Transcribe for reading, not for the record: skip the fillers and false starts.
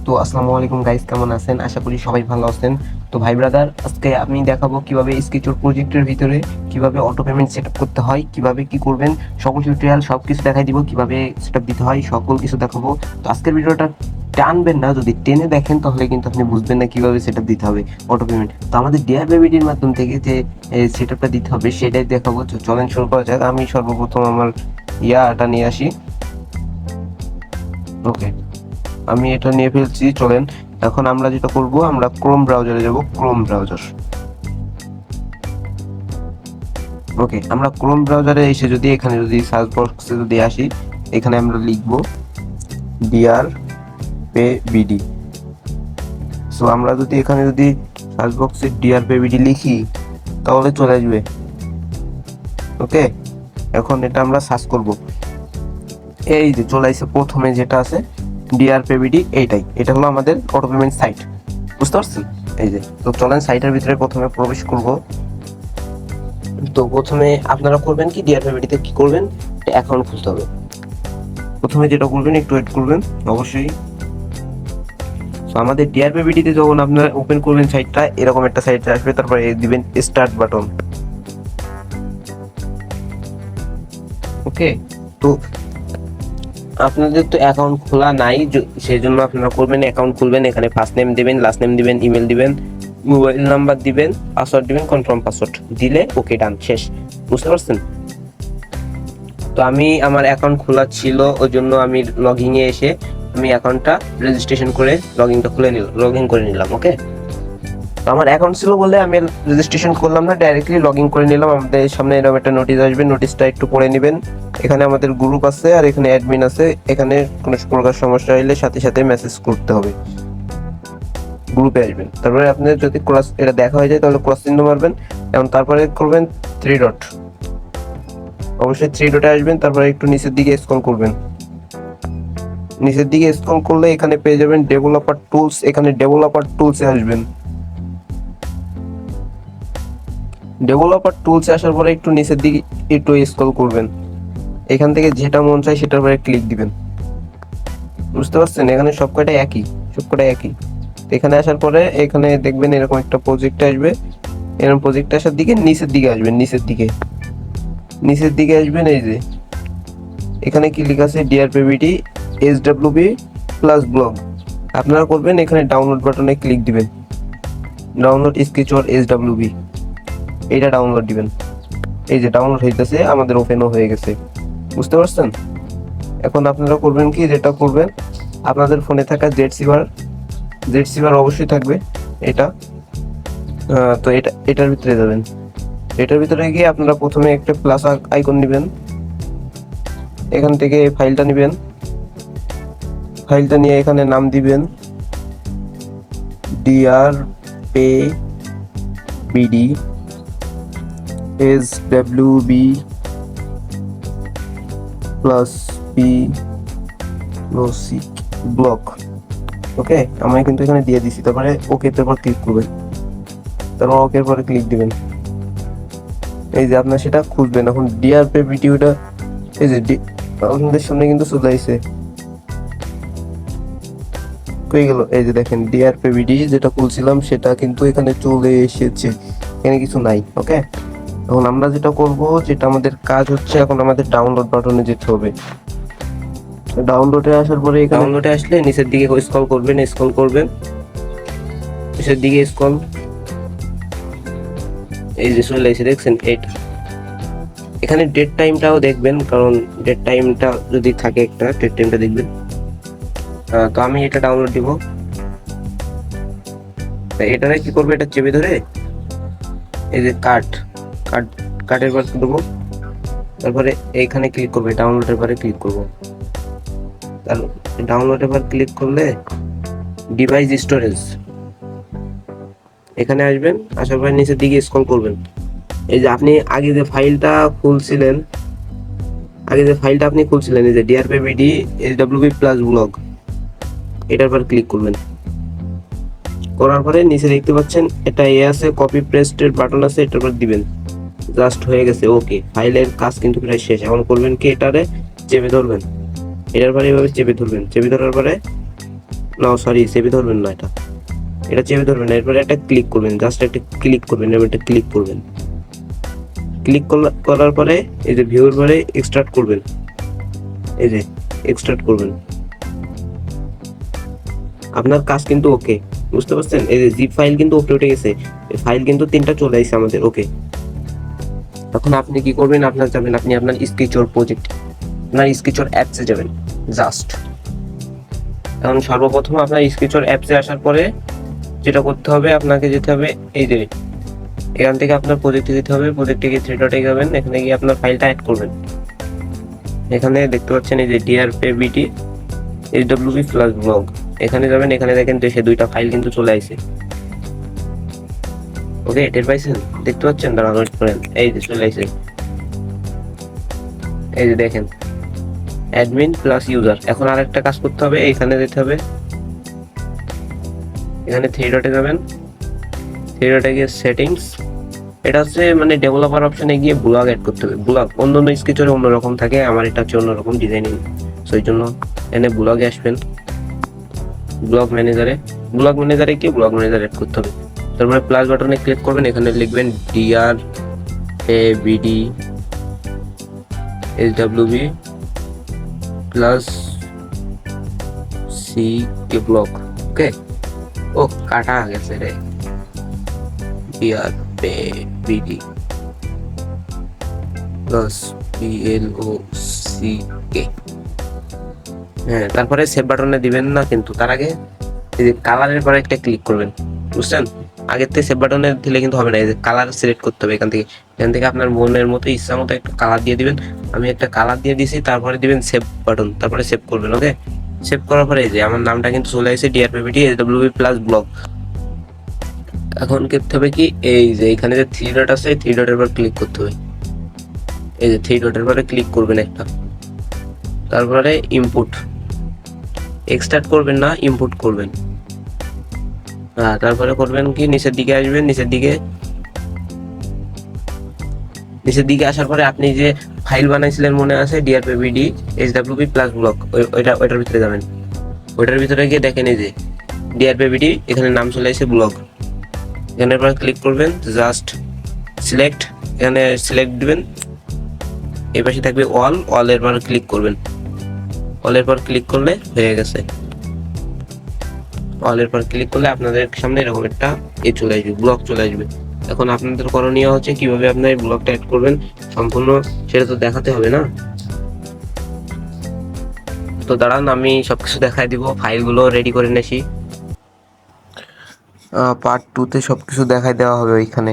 তো আসসালামু আলাইকুম গাইস, কেমন আছেন? আশা করি সবাই ভালো আছেন। তো ভাই ব্রাদার, আজকে আমি দেখাবো কিভাবে স্কেচর প্রজেক্টের ভিতরে কিভাবে অটো পেমেন্ট সেটআপ করতে হয়, কিভাবে কি করবেন, সকল টিউটোরিয়াল সবকিছু দেখাই দিব, কিভাবে সেটআপ দিতে হয় সকল কিছু দেখাবো। তো আজকের ভিডিওটা টানবেন না, যদি টেনে দেখেন তাহলে কিন্তু আপনি বুঝবেন না কিভাবে সেটআপ দিতে হবে অটো পেমেন্ট। তো আমাদের ডিআরবিডির মাধ্যম থেকে যে সেটআপটা দিতে হবে সেটাই দেখাবো। তো চলেন শুরু করা যাক। আমি সর্বপ্রথম আমার ইয়াটা নিয়ে আসি। ওকে, আমি এটা নিয়ে ফেলছি। চলেন এখন আমরা যেটা করব, আমরা ক্রোম ব্রাউজারে যাব। Chrome browser. ওকে, আমরা ক্রোম ব্রাউজারে এসে যদি এখানে যদি সার্চ বক্সে যদি আসি, এখানে আমরা লিখব ডিআর পে বিডি। সো আমরা যদি এখানে যদি সার্চ বক্সে ডিআর পে বিডি লিখি তাহলে চলে আসবে। ওকে, এখন এটা আমরা সার্চ করব। এই যে চলে আসছে, প্রথমে যেটা আছে ডিআর পে বিডি, এটা হলো আমাদের অটো পেমেন্ট সাইট। বুঝতে পারছেন? এই যে, তো চলেন সাইটের ভিতরে প্রথমে প্রবেশ করব। তো প্রথমে আপনারা করবেন কি, ডিআরপিবিডিতে কি করবেন, অ্যাকাউন্ট খুলতে হবে। প্রথমে যেটা করবেন, একটু ওয়েট করবেন অবশ্যই। তো আমাদের ডিআরপিবিডিতে যখন আপনারা ওপেন করবেন সাইটটা, এরকম একটা সাইট আসবে, তারপরে দিবেন স্টার্ট বাটন। ওকে, তো আপনাদের তো অ্যাকাউন্ট খোলা নাই, সেই জন্য আপনারা করবেন অ্যাকাউন্ট খুলবেন। এখানে ফার্স্ট নেম দিবেন, লাস্ট নেম দিবেন, ইমেল দিবেন, মোবাইল নাম্বার দিবেন, পাসওয়ার্ড দিবেন, কনফার্ম পাসওয়ার্ড দিলে ওকে, ডান, শেষ। বুঝতে পারছেন? তো আমি আমার অ্যাকাউন্ট খোলা ছিল, ওই জন্য আমি লগইন এ এসে আমি অ্যাকাউন্টটা রেজিস্ট্রেশন করে লগইনটা লগইন করে নিলাম। ওকে, তো আমার অ্যাকাউন্ট ছিল বলে আমি রেজিস্ট্রেশন করলাম না, ডাইরেক্টলি লগইন করে নিলাম। আমাদের সামনে এরকম একটা নোটিশ আসবে, নোটিশটা একটু পড়ে নেবেন। এখানে আমাদের গ্রুপ আছে আর এখানে অ্যাডমিন আছে। এখানে কোনো প্রকার সমস্যা হলে সাথে সাথে মেসেজ করতে হবে, গ্রুপে আসবেন। তারপরে আপনাদের যদি ক্লাস এটা দেখা হয়ে যায় তাহলে ক্লাস চিহ্ন মারবেন, এবং তারপরে করবেন 3 ডট। অবশ্যই 3 ডটে আসবেন, তারপরে একটু নিচের দিকে স্ক্রল করবেন। নিচের দিকে স্ক্রল করলে এখানে পেয়ে যাবেন ডেভেলপার টুলস। এখানে ডেভেলপার টুলসে আসবেন। ডেভেলপার টুলসে আসার পরে একটু নিচের দিকে একটু স্ক্রল করবেন। এখান থেকে যেটা মন চায় সেটার উপরে ক্লিক দিবেন। বুঝতে পারছেন? এখানে সবকটা একই, সবকটা একই। এখানে আসার পরে এখানে দেখবেন এরকম একটা প্রজেক্ট আসবে। এরকম প্রজেক্ট আসার দিকে নিচের দিকে আসবেন, নিচের দিকে আসবেন। এই যে এখানে কি লেখা আছে, ডিআরপিবিডি এসডব্লিউবি প্লাস ব্লগ। আপনারা করবেন এখানে ডাউনলোড বাটনে ক্লিক দিবেন। ডাউনলোড স্কেচর এসডব্লিউবি, এটা ডাউনলোড দিবেন। এই যে ডাউনলোড হইতেছে, আমাদের ওপেনও হয়ে গেছে। বুঝতে পারছেন? এখন আপনারা করবেন কি, যেটা করবেন, আপনাদের ফোনে থাকা জেড সিভার অবশ্যই থাকবে এটা। তো এটার ভিতরে যাবেন। এটার ভিতরে গিয়ে আপনারা প্রথমে একটা প্লাস আইকন নেবেন, এখান থেকে ফাইলটা নেবেন। ফাইলটা নিয়ে এখানে নাম দিবেন DR P BD SWB plus P block. Okay, আমি কিন্তু এখানে দিয়ে দিছি। তারপরে ওকে তারপর ক্লিক করবেন, তারপর ওকে পরে ক্লিক দিবেন। এই যে আপনার সেটা খুঁজবেন। এখন ডিআরপি ভিডিওটা এই যে আপনাদের সামনে কিন্তু চলে আসছে। কই গেল? এই যে দেখেন ডিআরপি ভিডি যেটা খুলছিলাম সেটা কিন্তু এখানে চলে এসেছে, এখানে কিছু নাই। ওকে, এখন আমরা যেটা করব, যেটা আমাদের কাজ হচ্ছে, এখন আমাদের ডাউনলোড বাটনে যেতে হবে। ডাউনলোডে আসার পরে ডাউনলোডে আসলে নিচের দিকে স্ক্রল করবেন, নিচের দিকে স্ক্রল। এই যে চলে এসে দেখছেন এটা। এখানে ডেট টাইমটাও দেখবেন, কারণ ডেট টাইমটা যদি থাকে একটা ডেট টাইমটা দেখবেন। তো আমি এটা ডাউনলোড দিব। এটারে কি করবে, এটা চেপে ধরে এই যে কার্ডের পর দেবো, তারপরে এইখানে ক্লিক করবে, ডাউনলোডের পরে ক্লিক করব। তার ডাউনলোডের পর ক্লিক করলে ডিভাইস স্টোরেজ, এখানে আসবেন। আসার পরে নিচের দিকে স্ক্রল করবেন। এই যে আপনি আগে যে ফাইলটা খুলছিলেন, এই যে ডিআরপিবিডি এসডব্লিউবি প্লাস ব্লগ, এটার পর ক্লিক করবেন। করার পরে নিচে দেখতে পাচ্ছেন এটা আছে, কপি পেস্টের বাটন আছে, এটার উপর দিবেন। জাস্ট হয়ে গেছে। ওকে, ফাইলের কাজ কিন্তু প্রায় শেষ। এখন করবেন কি, এটারে চেপে ধরবেন। এটার পরে এভাবে চেপে ধরবেন। চেপে ধরার পরে না সরি, চেপে ধরবেন না, এটা চেপে ধরবেন না, এরপরে একটা ক্লিক করবেন, জাস্ট একটা ক্লিক করবেন, এরপর একটা ক্লিক করবেন। ক্লিক করার পরে এই যে ভিউর পরে এক্সট্রাক্ট করবেন, এই যে এক্সট্রাক্ট করবেন। আপনার কাজ কিন্তু ওকে, বুঝতে পারছেন? এই যে জিপ ফাইল কিন্তু উপরে উঠে গেছে, ফাইল কিন্তু 3টা চলে আসছে আমাদের, ওকে। এখন আপনি কি করবেন, আপনার যাবেন, আপনি আপনার স্কেচর প্রজেক্ট, আপনার স্কেচর অ্যাপসে যাবেন জাস্ট। এখন সর্বপ্রথম আপনার স্কেচর অ্যাপসে আসার পরে যেটা করতে হবে, আপনাকে যেতে হবে এই যে এখান থেকে আপনার প্রজেক্টে যেতে হবে, প্রজেক্টে গিয়ে 3 ডটে যাবেন, এখানে গিয়ে আপনার ফাইলটা অ্যাড করবেন। এখানে দেখতে পাচ্ছেন এই যে DRPBT HWP প্লাস ব্লগ, এখানে যাবেন, এখানে দেখেন দেশে 2টা ফাইল কিন্তু চলে আসছে, ওকে। টের পাইছেন? দেখতে পাচ্ছেন? দাঁড়ান ওয়েট করেন, এই যে চলে আসছে, এই যে দেখেন অ্যাডমিন প্লাস ইউজার। এখন আরেকটা কাজ করতে হবে, এইখানে যেতে হবে, এখানে 3 ডটে যাবেন, 3 ডটে গিয়ে সেটিংস, এটা হচ্ছে মানে ডেভেলপার অপশনে গিয়ে ব্লগ অ্যাড করতে হবে। ব্লগ অন্য স্কেচরে অন্যরকম থাকে, আমার এটা হচ্ছে অন্যরকম ডিজাইনিং, সেই জন্য এখানে ব্লগে আসবেন, ব্লগ ম্যানেজারে গিয়ে ব্লগ ম্যানেজার অ্যাড করতে হবে। তারপরে প্লাস বাটনে ক্লিক করবেন, এখানে লিখবেন DRABD HWP plus CK blog, okay. ও কাটা গেছে রে, DRABD প্লাস BLOCK, হ্যাঁ। তারপরে সেভ বাটনে দিবেন না কিন্তু, তার আগে এই যে কালারের পরে একটা ক্লিক করবেন, বুঝছেন? আগের থেকে সেভ বাটনে দিলে কিন্তু হবে না, এই যে কালার সিলেক্ট করতে হবে এখান থেকে আপনার মনের মতো ইচ্ছা মতো একটা কালার দিয়ে দিবেন। আমি একটা কালার দিয়ে দিয়েছি, তারপরে দিবেন সেভ বাটন, তারপরে সেভ করবেন, ওকে। সেভ করার পরে এই যে আমার নামটা কিন্তু চলে আসছে, DRPBT HWP প্লাস ব্লগ। এখন করতে হবে কি, এই যে এখানে যে 3 ডট আছে, 3 ডটের উপর ক্লিক করতে হবে, এই যে 3 ডটের উপরে ক্লিক করবেন একটা, তারপরে ইনপুট, এক্সট্রাক্ট করবেন না, ইনপুট করবেন। হ্যাঁ, তারপরে করবেন কি, নিচের দিকে আসবেন, নিচের দিকে আসার পরে আপনি যে ফাইল বানাইছিলেন মনে আছে, DRPBD HWP প্লাস ব্লক, ওইটার ভিতরে যাবেন। ওইটার ভিতরে গিয়ে দেখেন এই যে DRPBD, এখানে নাম চলে আসে ব্লগ, এখানে পর ক্লিক করবেন, জাস্ট সিলেক্ট, এখানে সিলেক্ট দিবেন, এই পাশে থাকবে অলের পর ক্লিক করবেন, অলের পর ক্লিক করলে হয়ে গেছে। অলের পর ক্লিক করলে আপনাদের সামনে এরকম একটা চলে আসবে, ব্লগ চলে আসবে। এখন আপনাদের করণীয় হচ্ছে কিভাবে আপনার এই ব্লগটা অ্যাড করবেন সম্পূর্ণ, সেটা তো দেখাতে হবে না। তো দাঁড়ান, আমি সবকিছু দেখাই দিব, ফাইলগুলো রেডি করে নেছি, পার্ট 2 তে সবকিছু দেখাই দেওয়া হবে ওইখানে।